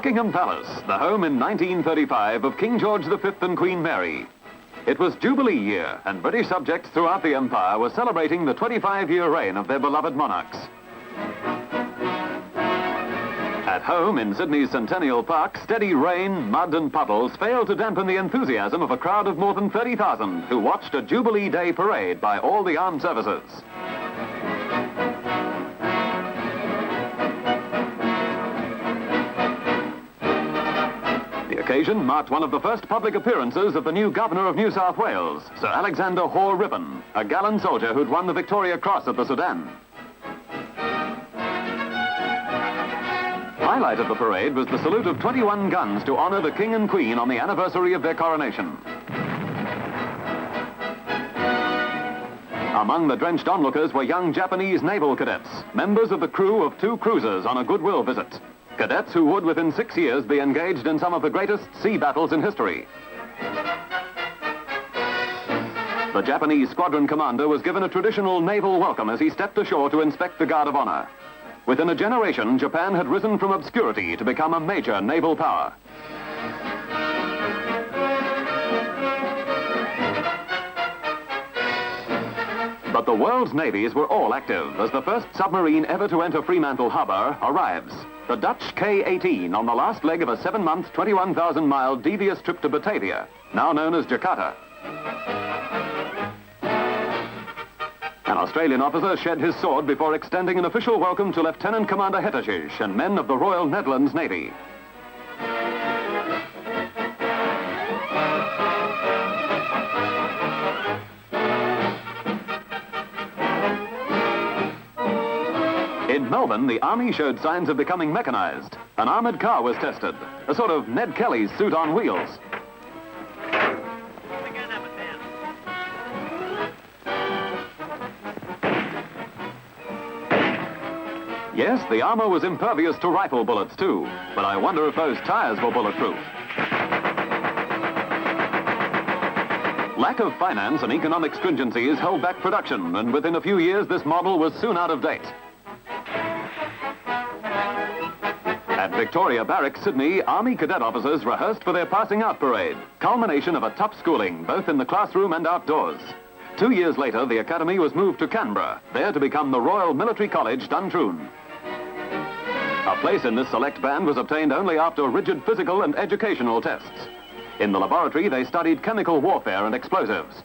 Buckingham Palace, the home in 1935 of King George V and Queen Mary. It was Jubilee year, and British subjects throughout the empire were celebrating the 25-year reign of their beloved monarchs. At home in Sydney's Centennial Park, steady rain, mud and puddles failed to dampen the enthusiasm of a crowd of more than 30,000 who watched a Jubilee Day parade by all the armed services. The occasion marked one of the first public appearances of the new Governor of New South Wales, Sir Alexander Hoare Ribbon, a gallant soldier who'd won the Victoria Cross at the Sudan. Highlight of the parade was the salute of 21 guns to honor the King and Queen on the anniversary of their coronation. Among the drenched onlookers were young Japanese naval cadets, members of the crew of 2 cruisers on a goodwill visit. Cadets who would within 6 years be engaged in some of the greatest sea battles in history. The Japanese squadron commander was given a traditional naval welcome as he stepped ashore to inspect the Guard of Honor. Within a generation, Japan had risen from obscurity to become a major naval power. But the world's navies were all active as the first submarine ever to enter Fremantle Harbour arrives. The Dutch K-18 on the last leg of a 7-month, 21,000-mile devious trip to Batavia, now known as Jakarta. An Australian officer shed his sword before extending an official welcome to Lieutenant Commander Hettershich and men of the Royal Netherlands Navy. In Melbourne, the Army showed signs of becoming mechanized. An armoured car was tested, a sort of Ned Kelly's suit on wheels. Yes, the armor was impervious to rifle bullets too, but I wonder if those tires were bulletproof. Lack of finance and economic stringencies held back production, and within a few years this model was soon out of date. At Victoria Barracks, Sydney, Army cadet officers rehearsed for their passing out parade, culmination of a tough schooling, both in the classroom and outdoors. 2 years later, the academy was moved to Canberra, there to become the Royal Military College, Duntroon. A place in this select band was obtained only after rigid physical and educational tests. In the laboratory, they studied chemical warfare and explosives.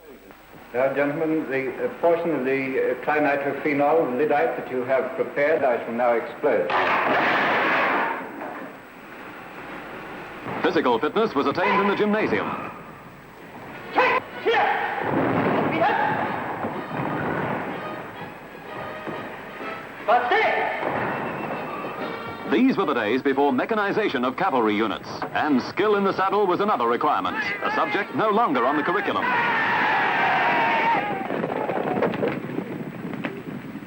Now, gentlemen, the portion of the trinitrophenol lyddite that you have prepared, I shall now explode. Physical fitness was attained in the gymnasium. These were the days before mechanization of cavalry units, and skill in the saddle was another requirement, a subject no longer on the curriculum.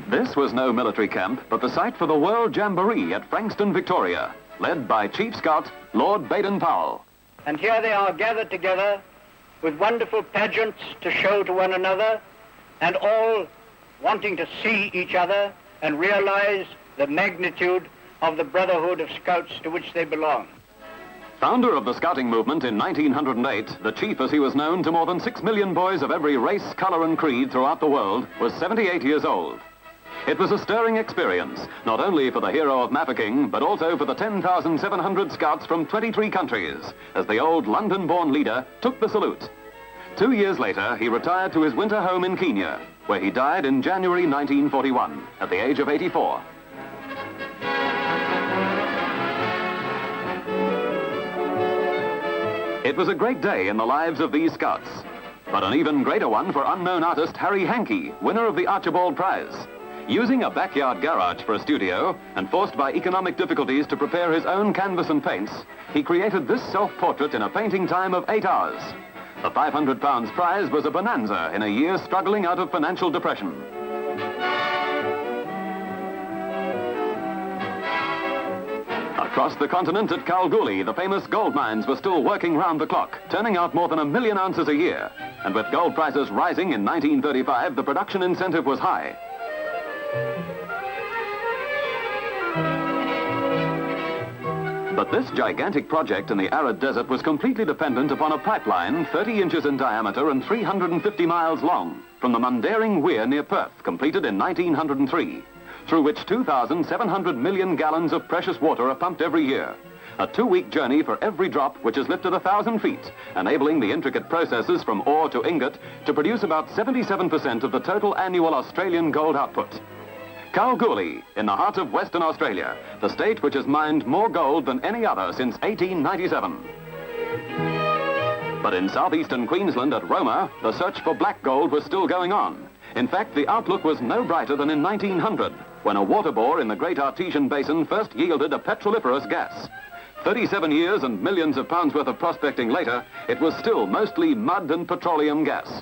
This was no military camp, but the site for the World Jamboree at Frankston, Victoria, led by Chief Scout Lord Baden-Powell. And here they are gathered together with wonderful pageants to show to one another, and all wanting to see each other and realize the magnitude of the brotherhood of scouts to which they belong. Founder of the scouting movement in 1908, the chief, as he was known to more than 6 million boys of every race, color and creed throughout the world, was 78 years old. It was a stirring experience, not only for the hero of Mafeking, but also for the 10,700 scouts from 23 countries, as the old London-born leader took the salute. 2 years later, he retired to his winter home in Kenya, where he died in January 1941, at the age of 84. It was a great day in the lives of these scouts, but an even greater one for unknown artist Harry Hankey, winner of the Archibald Prize. Using a backyard garage for a studio, and forced by economic difficulties to prepare his own canvas and paints, he created this self-portrait in a painting time of 8 hours. The £500 prize was a bonanza in a year struggling out of financial depression. Across the continent at Kalgoorlie, the famous gold mines were still working round the clock, turning out more than 1 million ounces a year. And with gold prices rising in 1935, the production incentive was high. But this gigantic project in the arid desert was completely dependent upon a pipeline 30 inches in diameter and 350 miles long from the Mundaring Weir near Perth, completed in 1903, through which 2,700 million gallons of precious water are pumped every year. A 2-week journey for every drop, which is lifted 1,000 feet, enabling the intricate processes from ore to ingot to produce about 77% of the total annual Australian gold output. Kalgoorlie, in the heart of Western Australia, the state which has mined more gold than any other since 1897. But in southeastern Queensland at Roma, the search for black gold was still going on. In fact, the outlook was no brighter than in 1900, when a water bore in the Great Artesian Basin first yielded a petroliferous gas. 37 years and millions of pounds worth of prospecting later, it was still mostly mud and petroleum gas.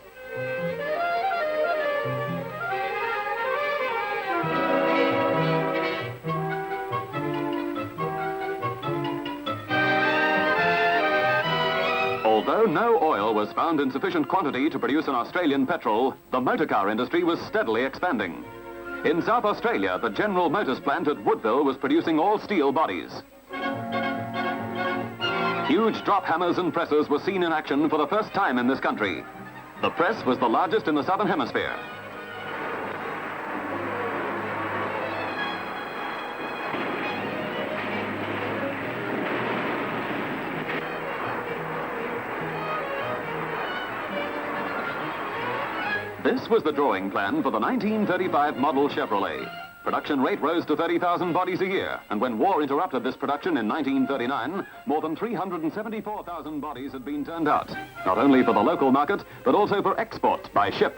Although no oil was found in sufficient quantity to produce an Australian petrol, the motorcar industry was steadily expanding. In South Australia, the General Motors plant at Woodville was producing all steel bodies. Huge drop hammers and presses were seen in action for the first time in this country. The press was the largest in the Southern Hemisphere. This was the drawing plan for the 1935 model Chevrolet. Production rate rose to 30,000 bodies a year, and when war interrupted this production in 1939, more than 374,000 bodies had been turned out, not only for the local market, but also for export by ship.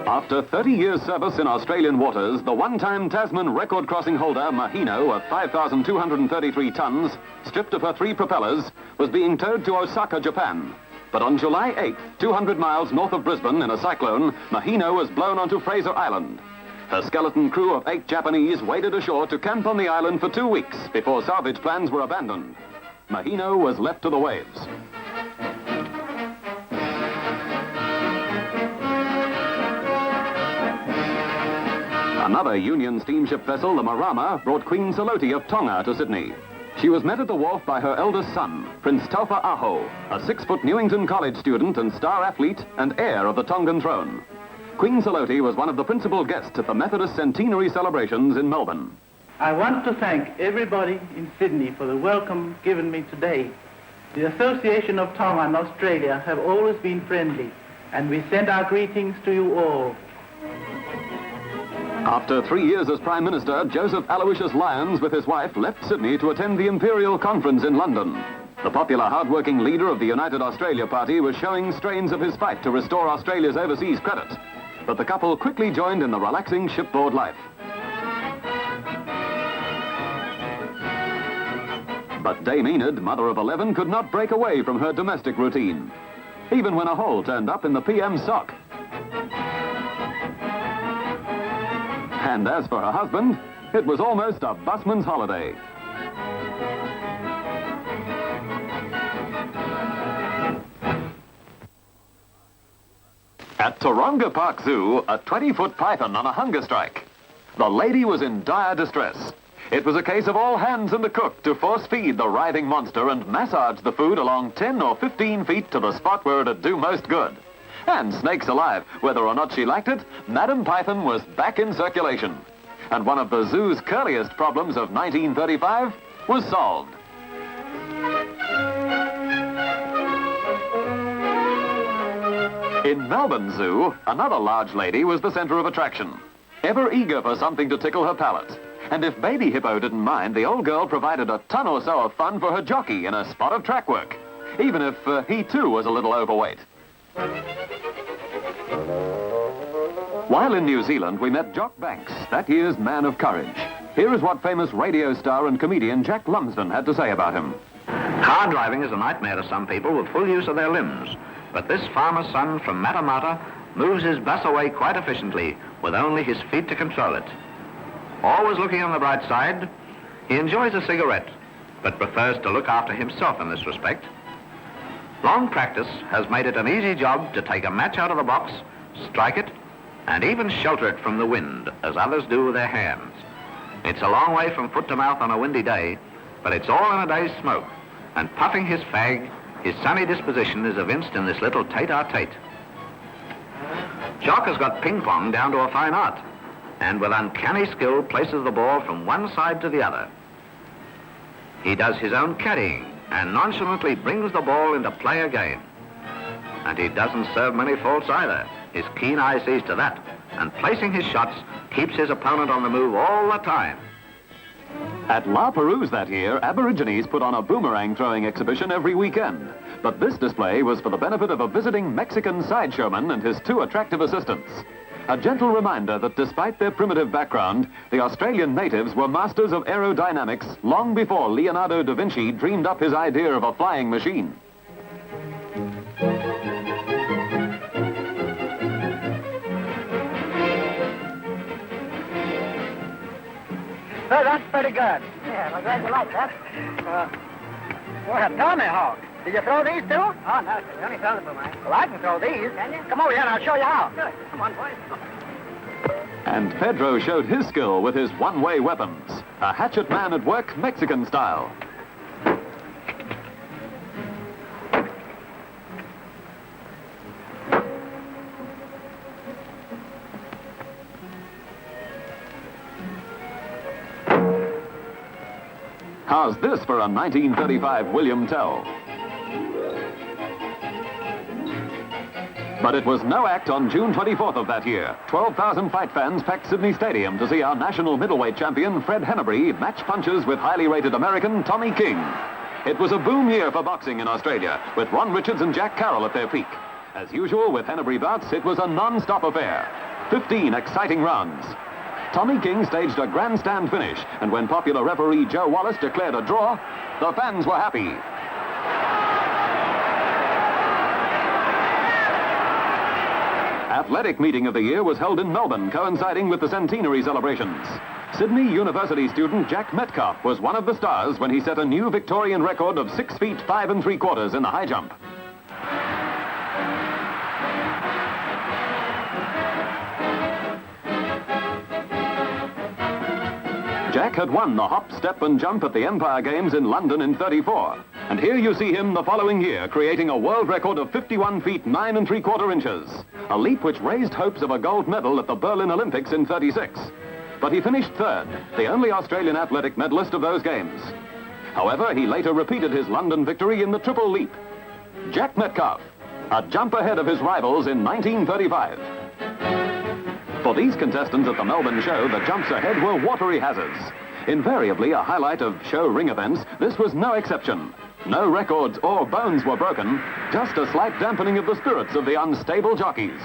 After 30 years' service in Australian waters, the one-time Tasman record-crossing holder Mahino of 5,233 tons, stripped of her 3 propellers, was being towed to Osaka, Japan. But on July 8th, 200 miles north of Brisbane in a cyclone, Mahino was blown onto Fraser Island. Her skeleton crew of 8 Japanese waded ashore to camp on the island for 2 weeks before salvage plans were abandoned. Mahino was left to the waves. Another Union steamship vessel, the Marama, brought Queen Saloti of Tonga to Sydney. She was met at the wharf by her eldest son, Prince Taufa Aho, a 6-foot Newington College student and star athlete and heir of the Tongan throne. Queen Saloti was one of the principal guests at the Methodist Centenary celebrations in Melbourne. I want to thank everybody in Sydney for the welcome given me today. The Association of Tonga and Australia have always been friendly, and we send our greetings to you all. After 3 years as Prime Minister, Joseph Aloysius Lyons with his wife left Sydney to attend the Imperial Conference in London. The popular hard-working leader of the United Australia Party was showing strains of his fight to restore Australia's overseas credit. But the couple quickly joined in the relaxing shipboard life. But Dame Enid, mother of 11, could not break away from her domestic routine, even when a hole turned up in the PM's sock. And as for her husband, it was almost a busman's holiday. At Taronga Park Zoo, a 20-foot python on a hunger strike. The lady was in dire distress. It was a case of all hands and the cook to force-feed the writhing monster and massage the food along 10 or 15 feet to the spot where it'd do most good. And snakes alive, whether or not she liked it, Madam Python was back in circulation. And one of the zoo's curliest problems of 1935 was solved. In Melbourne Zoo, another large lady was the center of attraction, ever eager for something to tickle her palate. And if Baby Hippo didn't mind, the old girl provided a ton or so of fun for her jockey in a spot of track work, even if he too was a little overweight. While in New Zealand, we met Jock Banks, that year's man of courage. Here is what famous radio star and comedian Jack Lumsden had to say about him. Car driving is a nightmare to some people with full use of their limbs. But this farmer's son from Matamata moves his bus away quite efficiently with only his feet to control it. Always looking on the bright side, he enjoys a cigarette, but prefers to look after himself in this respect. Long practice has made it an easy job to take a match out of the box, strike it, and even shelter it from the wind, as others do with their hands. It's a long way from foot to mouth on a windy day, but it's all in a day's smoke, and puffing his fag, his sunny disposition is evinced in this little tete-a-tete. Jock has got ping-pong down to a fine art, and with uncanny skill places the ball from one side to the other. He does his own caddying and nonchalantly brings the ball into play again. And he doesn't serve many faults either. His keen eye sees to that, and placing his shots keeps his opponent on the move all the time. At La Perouse that year, Aborigines put on a boomerang throwing exhibition every weekend. But this display was for the benefit of a visiting Mexican sideshowman and his 2 attractive assistants. A gentle reminder that despite their primitive background, the Australian natives were masters of aerodynamics long before Leonardo da Vinci dreamed up his idea of a flying machine. Well, that's pretty good. Yeah, I'm glad you like that. What a tomahawk. Did you throw these too? Oh, no, sir. We only throw the boomerang. Well, I can throw these. Can you? Come over here and I'll show you how. Good. Come on, boys. And Pedro showed his skill with his one-way weapons. A hatchet man at work, Mexican style. How's this for a 1935 William Tell? But it was no act on June 24th of that year. 12,000 fight fans packed Sydney Stadium to see our national middleweight champion, Fred Hennebrey, match punches with highly rated American Tommy King. It was a boom year for boxing in Australia, with Ron Richards and Jack Carroll at their peak. As usual with Hennebrey bouts, it was a non-stop affair. 15 exciting rounds. Tommy King staged a grandstand finish, and when popular referee Joe Wallace declared a draw, the fans were happy. Athletic meeting of the year was held in Melbourne, coinciding with the centenary celebrations. Sydney University student Jack Metcalf was one of the stars when he set a new Victorian record of 6 feet 5 3/4 in the high jump. Jack had won the hop, step and jump at the Empire Games in London in '34. And here you see him the following year creating a world record of 51 feet 9 3/4 inches. A leap which raised hopes of a gold medal at the Berlin Olympics in '36. But he finished third, the only Australian athletic medalist of those games. However, he later repeated his London victory in the triple leap. Jack Metcalf, a jump ahead of his rivals in 1935. For these contestants at the Melbourne show, the jumps ahead were watery hazards. Invariably a highlight of show ring events, this was no exception. No records or bones were broken, just a slight dampening of the spirits of the unstable jockeys.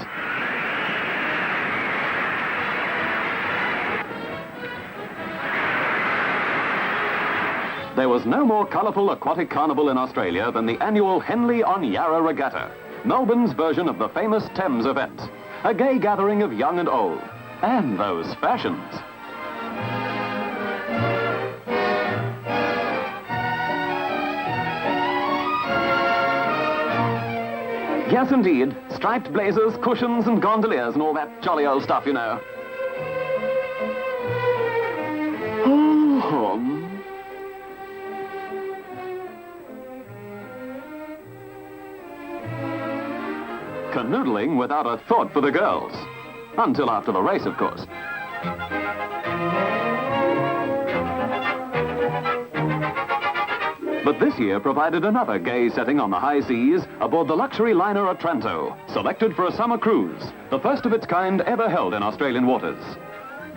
There was no more colourful aquatic carnival in Australia than the annual Henley on Yarra Regatta, Melbourne's version of the famous Thames event. A gay gathering of young and old. And those fashions. Yes, indeed. Striped blazers, cushions and gondoliers and all that jolly old stuff, you know. Canoodling without a thought for the girls. Until after the race, of course. But this year provided another gay setting on the high seas aboard the luxury liner Otranto, selected for a summer cruise, the first of its kind ever held in Australian waters.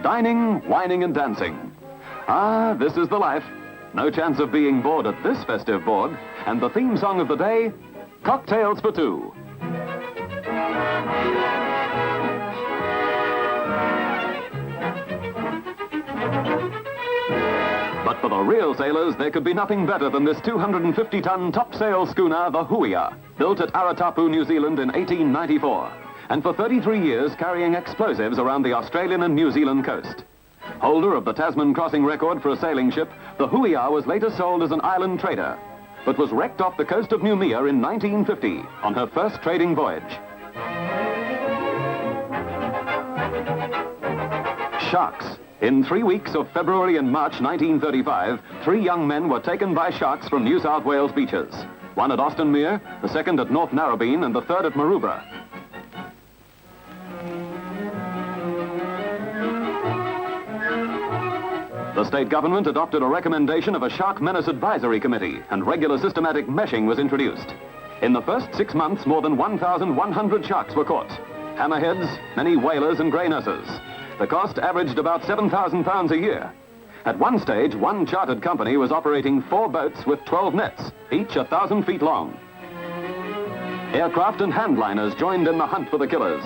Dining, wining and dancing. Ah, this is the life. No chance of being bored at this festive board. And the theme song of the day, Cocktails for Two. But for the real sailors, there could be nothing better than this 250-ton topsail schooner, the Huia, built at Aratapu, New Zealand in 1894, and for 33 years carrying explosives around the Australian and New Zealand coast. Holder of the Tasman crossing record for a sailing ship, the Huia was later sold as an island trader, but was wrecked off the coast of Noumea in 1950 on her first trading voyage. Sharks. In 3 weeks of February and March 1935, 3 young men were taken by sharks from New South Wales beaches. One at Austin Mere, the second at North Narrabeen, and the third at Maroubra. The state government adopted a recommendation of a Shark Menace Advisory Committee, and regular systematic meshing was introduced. In the first 6 months, more than 1,100 sharks were caught. Hammerheads, many whalers and grey nurses. The cost averaged about £7,000 a year. At one stage, one chartered company was operating 4 boats with 12 nets, each 1,000 feet long. Aircraft and handliners joined in the hunt for the killers.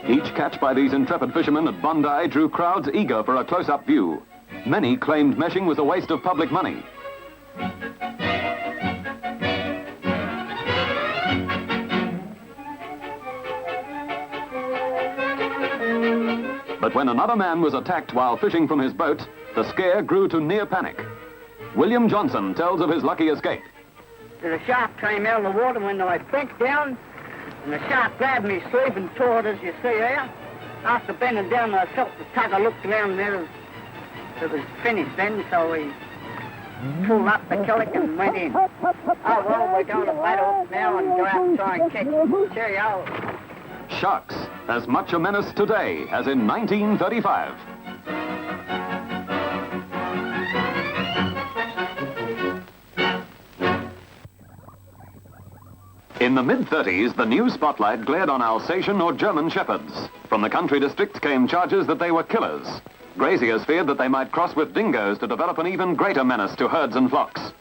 Each catch by these intrepid fishermen at Bondi drew crowds eager for a close-up view. Many claimed meshing was a waste of public money. But when another man was attacked while fishing from his boat, the scare grew to near panic. William Johnson tells of his lucky escape. The shark came out of the water when I bent down, and the shark grabbed me sleeve and tore it, as you see there. After bending down, I felt the tug. I looked around there. It was finished then, so we pulled up the killick and went in. Oh, well, we're going to battle now and go out and try and catch it. Cheerio. Sharks, as much a menace today as in 1935. In the mid-30s, the new spotlight glared on Alsatian or German shepherds. From the country districts came charges that they were killers. Graziers feared that they might cross with dingoes to develop an even greater menace to herds and flocks.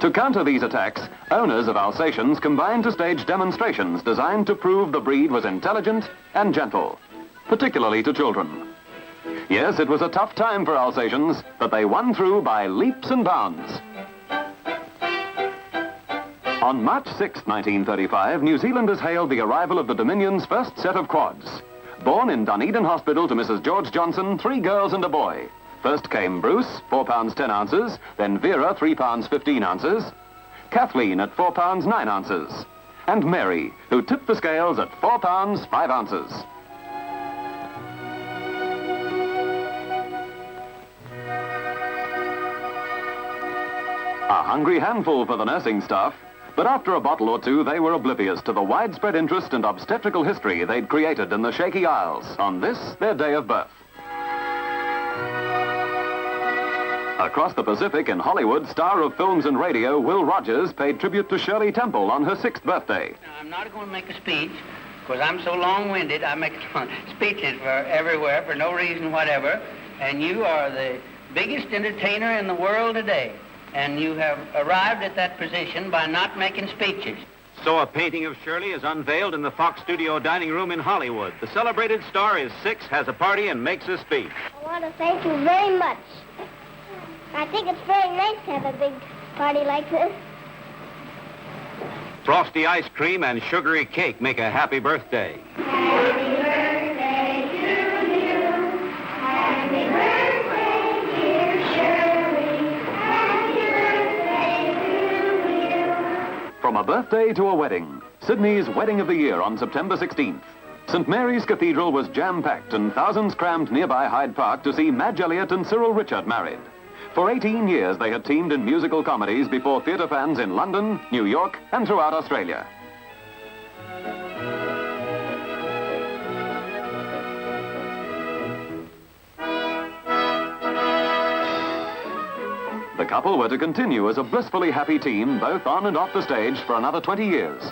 To counter these attacks, owners of Alsatians combined to stage demonstrations designed to prove the breed was intelligent and gentle, particularly to children. Yes, it was a tough time for Alsatians, but they won through by leaps and bounds. On March 6, 1935, New Zealanders hailed the arrival of the Dominion's first set of quads. Born in Dunedin Hospital to Mrs. George Johnson, 3 girls and a boy. First came Bruce, 4 pounds 10 ounces, then Vera, 3 pounds 15 ounces, Kathleen at 4 pounds 9 ounces, and Mary, who tipped the scales at 4 pounds 5 ounces. A hungry handful for the nursing staff. But after a bottle or two, they were oblivious to the widespread interest and obstetrical history they'd created in the Shaky Isles on this, their day of birth. Across the Pacific in Hollywood, star of films and radio, Will Rogers paid tribute to Shirley Temple on her 6th birthday. Now, I'm not going to make a speech, because I'm so long-winded. I make speeches for everywhere for no reason whatever, and you are the biggest entertainer in the world today. And you have arrived at that position by not making speeches. So a painting of Shirley is unveiled in the Fox Studio dining room in Hollywood. The celebrated star is 6, has a party, and makes a speech. I want to thank you very much. I think it's very nice to have a big party like this. Frosty ice cream and sugary cake make a happy birthday. Happy birthday to you. Happy birthday, dear Shirley. Happy birthday to you. From a birthday to a wedding, Sydney's wedding of the year on September 16th. St. Mary's Cathedral was jam-packed and thousands crammed nearby Hyde Park to see Madge Elliott and Cyril Ritchard married. For 18 years, they had teamed in musical comedies before theatre fans in London, New York, and throughout Australia. The couple were to continue as a blissfully happy team, both on and off the stage, for another 20 years.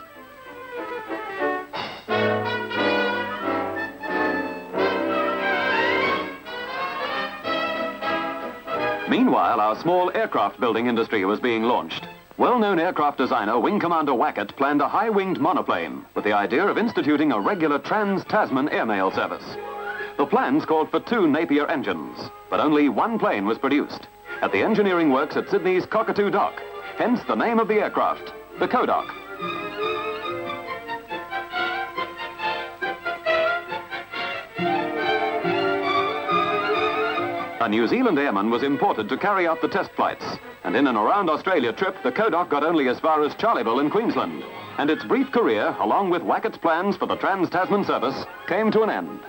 Meanwhile, our small aircraft building industry was being launched. Well-known aircraft designer Wing Commander Wackett planned a high-winged monoplane with the idea of instituting a regular trans-Tasman airmail service. The plans called for 2 Napier engines, but only 1 plane was produced at the engineering works at Sydney's Cockatoo Dock, hence the name of the aircraft, the Codock. A New Zealand airman was imported to carry out the test flights, and in an around Australia trip, the Kodak got only as far as Charleville in Queensland, and its brief career, along with Wackett's plans for the Trans-Tasman service, came to an end.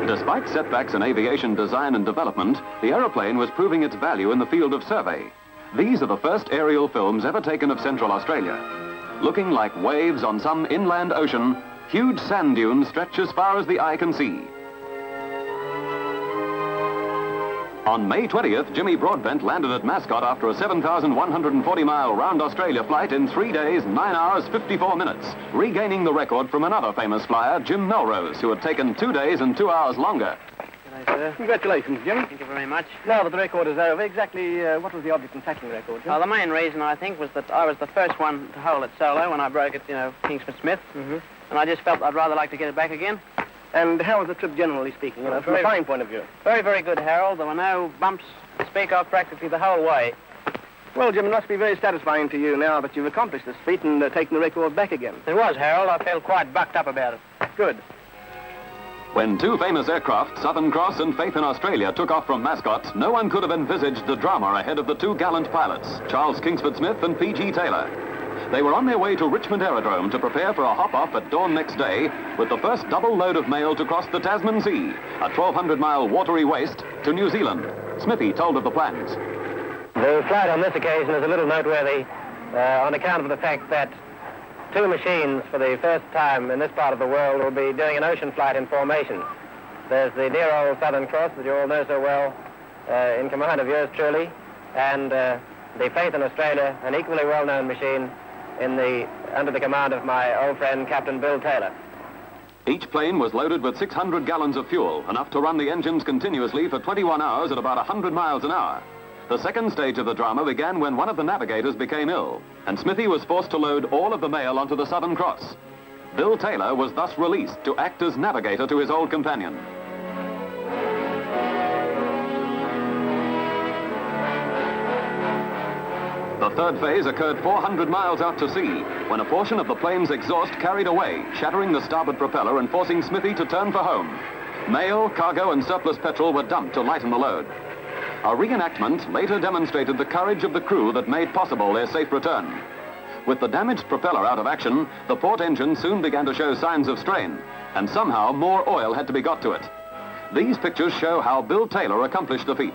Despite setbacks in aviation design and development, the aeroplane was proving its value in the field of survey. These are the first aerial films ever taken of Central Australia. Looking like waves on some inland ocean, huge sand dunes stretch as far as the eye can see. On May 20th, Jimmy Broadbent landed at Mascot after a 7,140-mile round Australia flight in 3 days, 9 hours, 54 minutes, regaining the record from another famous flyer, Jim Melrose, who had taken 2 days and 2 hours longer. G'day, sir. Congratulations, Jim. Thank you very much. Now that the record is over, exactly what was the object in tackling the record, Jim? The main reason, I think, was that I was the first one to hold it solo when I broke it, Kingsford Smith. Mm-hmm. And I just felt I'd rather like to get it back again. And how was the trip, generally speaking, from a flying point of view? Very, very good, Harold. There were no bumps to speak of practically the whole way. Well, Jim, it must be very satisfying to you now that you've accomplished this feat and taken the record back again. It was, Harold. I felt quite bucked up about it. Good. When two famous aircraft, Southern Cross and Faith in Australia, took off from Mascot, no one could have envisaged the drama ahead of the two gallant pilots, Charles Kingsford Smith and P.G. Taylor. They were on their way to Richmond Aerodrome to prepare for a hop-off at dawn next day with the first double load of mail to cross the Tasman Sea, a 1,200-mile watery waste, to New Zealand. Smithy told of the plans. The flight on this occasion is a little noteworthy on account of the fact that two machines for the first time in this part of the world will be doing an ocean flight in formation. There's the dear old Southern Cross that you all know so well, in command of yours truly, and the Faith in Australia, an equally well-known machine under the command of my old friend Captain Bill Taylor. Each plane was loaded with 600 gallons of fuel, enough to run the engines continuously for 21 hours at about 100 miles an hour. The second stage of the drama began when one of the navigators became ill, and Smithy was forced to load all of the mail onto the Southern Cross. Bill Taylor was thus released to act as navigator to his old companion. The third phase occurred 400 miles out to sea, when a portion of the plane's exhaust carried away, shattering the starboard propeller and forcing Smithy to turn for home. Mail, cargo, and surplus petrol were dumped to lighten the load. A reenactment later demonstrated the courage of the crew that made possible their safe return. With the damaged propeller out of action, the port engine soon began to show signs of strain, and somehow more oil had to be got to it. These pictures show how Bill Taylor accomplished the feat.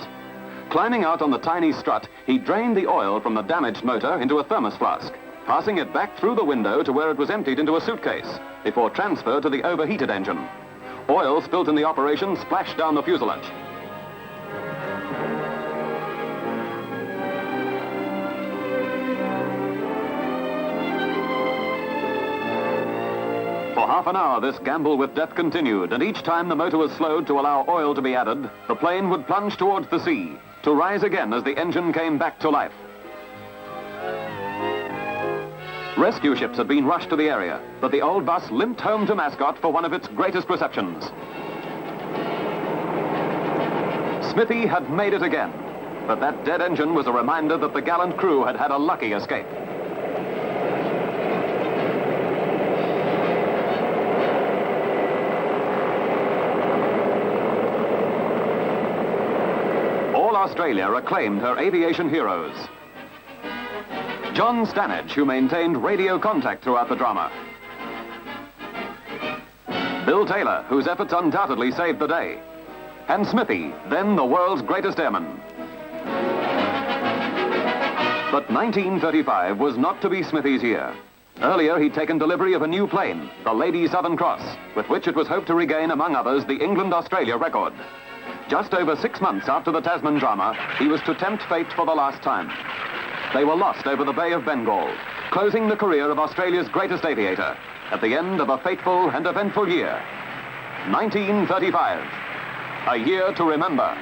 Climbing out on the tiny strut, he drained the oil from the damaged motor into a thermos flask, passing it back through the window to where it was emptied into a suitcase, before transfer to the overheated engine. Oil spilt in the operation splashed down the fuselage. For half an hour, this gamble with death continued, and each time the motor was slowed to allow oil to be added, the plane would plunge towards the sea, to rise again as the engine came back to life. Rescue ships had been rushed to the area, but the old bus limped home to Mascot for one of its greatest receptions. Smithy had made it again, but that dead engine was a reminder that the gallant crew had had a lucky escape. Australia acclaimed her aviation heroes. John Stanage, who maintained radio contact throughout the drama. Bill Taylor, whose efforts undoubtedly saved the day. And Smithy, then the world's greatest airman. But 1935 was not to be Smithy's year. Earlier, he'd taken delivery of a new plane, the Lady Southern Cross, with which it was hoped to regain, among others, the England-Australia record. Just over 6 months after the Tasman drama, he was to tempt fate for the last time. They were lost over the Bay of Bengal, closing the career of Australia's greatest aviator at the end of a fateful and eventful year. 1935, a year to remember.